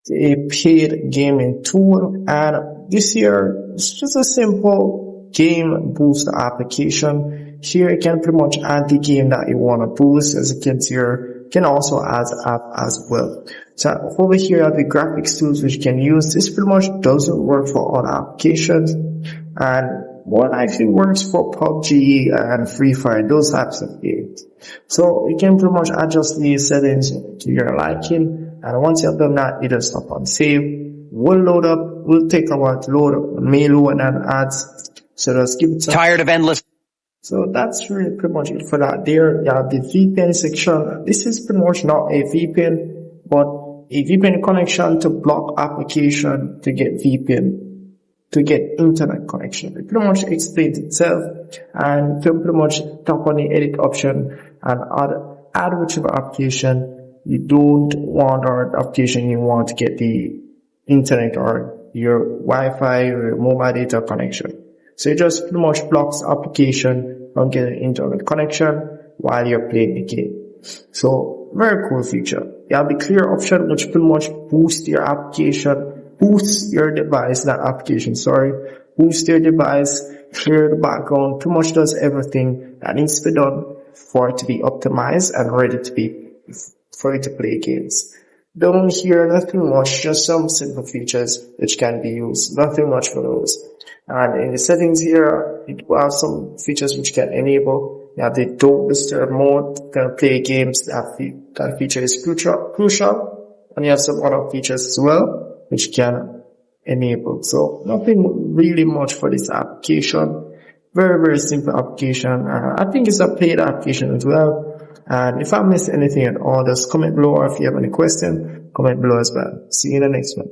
a paid gaming tool, and this here is just a simple game booster application. Here you can pretty much add the game that you want to boost. As you can see here, you can also add the app as well. So over here you have the graphics tools which you can use. This pretty much doesn't work for other applications, and what actually works for PUBG and Free Fire, those types of games. So you can pretty much adjust these settings to your liking, and once you have done that, you just stop on save. Will load up, will take a while to load up, may load and ads. So just give it some. Tired of endless. So that's really pretty much it for that. There you have the VPN section. This is pretty much not a VPN, but a VPN connection to block application to get VPN, to get internet connection. It pretty much explains itself, and you can pretty much tap on the edit option and add whichever application you don't want, or the application you want to get the internet or your Wi-Fi or your mobile data connection. So it just pretty much blocks the application from getting internet connection while you're playing the game. So very cool feature. You have the clear option which pretty much boosts your application, boosts your device, not application, sorry, boosts your device, clear the background, pretty much does everything that needs to be done for it to be optimized and ready to be, for you to play games. Down here, nothing much, just some simple features which can be used, nothing much for those. And in the settings here, it will have some features which can enable. You have the don't disturb mode, you can play games, that feature is crucial. And you have some other features as well, which can enable. So nothing really much for this application. Very, very simple application. I think it's a paid application as well. And if I missed anything at all, just comment below, or if you have any question, comment below as well. See you in the next one.